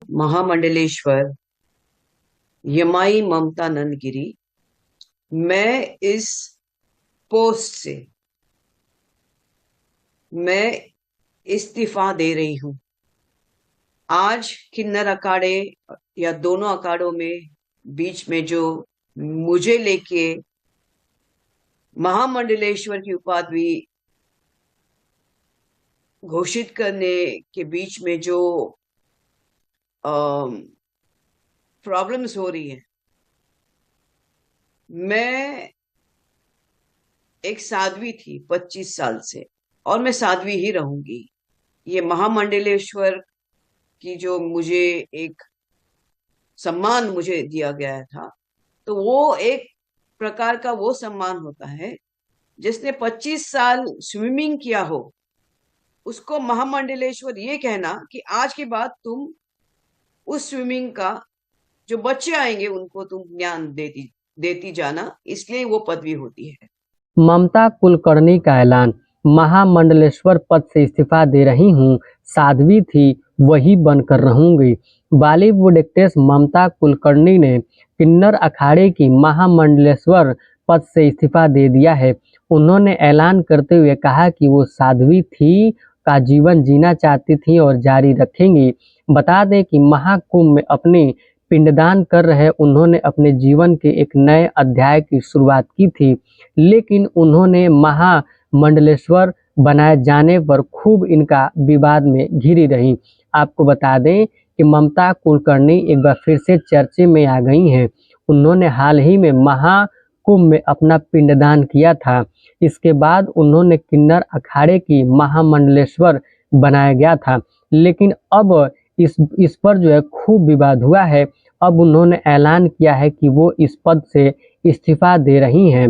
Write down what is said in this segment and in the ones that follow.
महामंडलेश्वर यमाई ममता नंदगिरी। मैं इस पोस्ट से मैं इस्तीफा दे रही हूं। आज किन्नर अखाड़े या दोनों अखाड़ों में बीच में जो मुझे लेके महामंडलेश्वर की उपाधि घोषित करने के बीच में जो प्रॉब्लम्स हो रही है, मैं एक साध्वी थी 25 साल से और मैं साध्वी ही रहूंगी। ये महामंडलेश्वर की जो मुझे एक सम्मान मुझे दिया गया था, तो वो एक प्रकार का वो सम्मान होता है जिसने 25 साल स्विमिंग किया हो, उसको महामंडलेश्वर ये कहना कि आज के बाद तुम उस स्विमिंग का जो बच्चे आएंगे उनको तुम ज्ञान देती देती जाना, इसलिए वो पदवी होती है। ममता कुलकर्णी का ऐलान। महामंडलेश्वर पद से इस्तीफा दे रही हूँ, साध्वी थी वही बनकर रहूंगी। बॉलीवुड एक्ट्रेस ममता कुलकर्णी ने किन्नर अखाड़े की महामंडलेश्वर पद से इस्तीफा दे दिया है। उन्होंने ऐलान करते हुए कहा कि वो साध्वी थी का जीवन जीना चाहती थी और जारी रखेंगी। बता दें कि महाकुंभ में अपनी पिंडदान कर रहे उन्होंने अपने जीवन के एक नए अध्याय की शुरुआत की थी, लेकिन उन्होंने महामंडलेश्वर बनाए जाने पर खूब इनका विवाद में घिरी रही। आपको बता दें कि ममता कुलकर्णी एक बार फिर से चर्चे में आ गई हैं। उन्होंने हाल ही में महाकुंभ में अपना पिंडदान किया था। इसके बाद उन्होंने किन्नर अखाड़े की महामंडलेश्वर बनाया गया था, लेकिन अब इस पर जो है खूब विवाद हुआ है। अब उन्होंने ऐलान किया है कि वो इस पद से इस्तीफा दे रही हैं।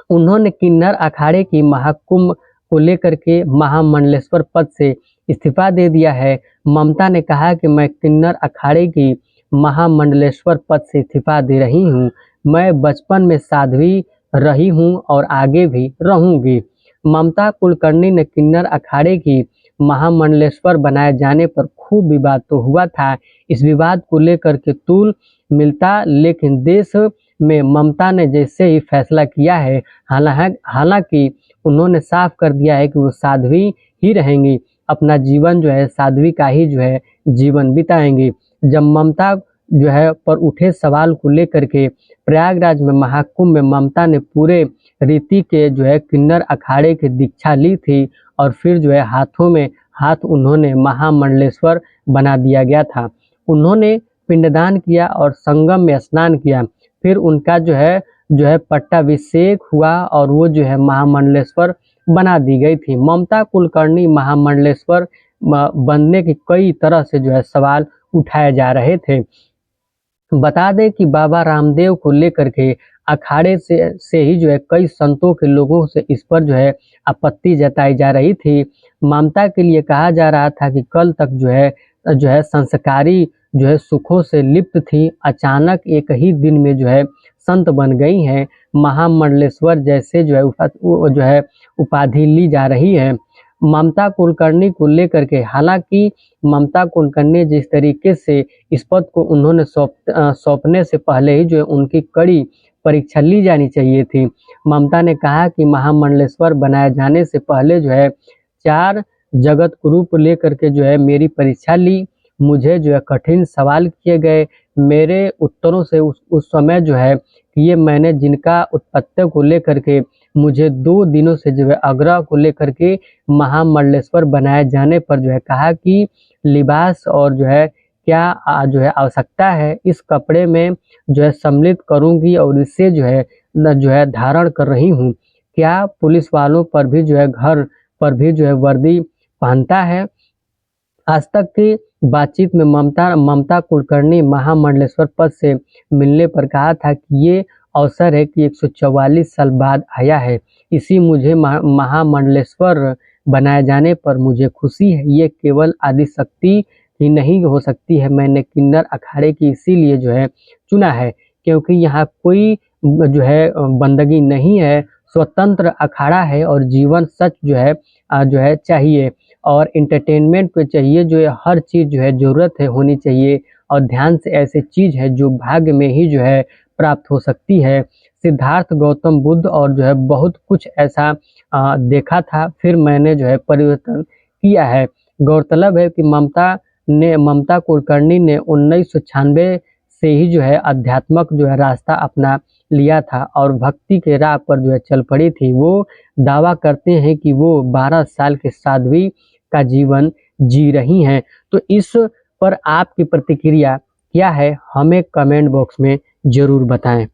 उन्होंने किन्नर अखाड़े की महाकुंभ को लेकर के महामंडलेश्वर पद से इस्तीफा दे दिया है। ममता ने कहा कि मैं किन्नर अखाड़े की महामंडलेश्वर पद से इस्तीफा दे रही हूँ। मैं बचपन में साध्वी रही हूँ और आगे भी रहूंगी। ममता कुलकर्णी ने किन्नर अखाड़े की महामंडलेश्वर बनाए जाने पर खूब विवाद तो हुआ था। इस विवाद को लेकर के तूल मिलता, लेकिन देश में ममता ने जैसे ही फैसला किया है, हालांकि उन्होंने साफ कर दिया है कि वो साध्वी ही रहेंगी, अपना जीवन जो है साध्वी का ही जो है जीवन बिताएंगी। जब ममता जो है पर उठे सवाल को लेकर के प्रयागराज में महाकुंभ में ममता ने पूरे रीति के जो है किन्नर अखाड़े की दीक्षा ली थी और फिर जो है हाथों में हाथ उन्होंने महामंडलेश्वर बना दिया गया था। उन्होंने पिंडदान किया और संगम में स्नान किया। फिर उनका जो है पट्टाभिषेक हुआ और वो जो है महामंडलेश्वर बना दी गई थी। ममता कुलकर्णी महामंडलेश्वर बनने की कई तरह से जो है सवाल उठाए जा रहे थे। बता दें कि बाबा रामदेव को लेकर के अखाड़े से ही जो है कई संतों के लोगों से इस पर जो है आपत्ति जताई जा रही थी। ममता के लिए कहा जा रहा था कि कल तक जो है संस्कारी जो है सुखों से लिप्त थी, अचानक एक ही दिन में जो है संत बन गई हैं। महामंडलेश्वर जैसे जो है उपाधि ली जा रही है ममता कुलकर्णी को लेकर के। हालांकि ममता कुलकर्णी जिस तरीके से इस पद को उन्होंने सौंपने से पहले ही जो है उनकी कड़ी परीक्षा ली जानी चाहिए थी। ममता ने कहा कि महामंडलेश्वर बनाए जाने से पहले जो है 4 जगत गुरु को लेकर के जो है मेरी परीक्षा ली। मुझे जो है कठिन सवाल किए गए। मेरे उत्तरों से उस समय जो है ये मैंने जिनका उत्पत्ति को लेकर के मुझे 2 दिनों से जो है आग्रह को लेकर के महामंडलेश्वर बनाए जाने पर जो है कहा कि लिबास और जो है क्या जो है आवश्यकता है, इस कपड़े में जो है सम्मिलित करूंगी और इससे जो है धारण कर रही हूँ। क्या पुलिस वालों पर भी जो है घर पर भी जो है वर्दी पहनता है। आज तक की बातचीत में ममता कुलकर्णी महामंडलेश्वर पद से मिलने पर कहा था कि ये अवसर है कि 144 साल बाद आया है, इसी मुझे महामंडलेश्वर बनाए जाने पर मुझे खुशी है। ये केवल आदिशक्ति ही नहीं हो सकती है। मैंने किन्नर अखाड़े की इसीलिए जो है चुना है क्योंकि यहाँ कोई जो है बंदगी नहीं है, स्वतंत्र अखाड़ा है और जीवन सच जो है चाहिए। और एंटरटेनमेंट पे चाहिए जो है हर चीज़ जो है ज़रूरत है होनी चाहिए और ध्यान से ऐसी चीज़ है जो भाग्य में ही जो है प्राप्त हो सकती है। सिद्धार्थ गौतम बुद्ध और जो है बहुत कुछ ऐसा देखा था, फिर मैंने जो है परिवर्तन किया है। गौरतलब है कि ममता कुलकर्णी ने 1996 से ही जो है अध्यात्मक जो है रास्ता अपना लिया था और भक्ति के राह पर जो है चल पड़ी थी। वो दावा करते हैं कि वो 12 साल की साध्वी का जीवन जी रही हैं। तो इस पर आपकी प्रतिक्रिया क्या है? हमें कमेंट बॉक्स में ज़रूर बताएं।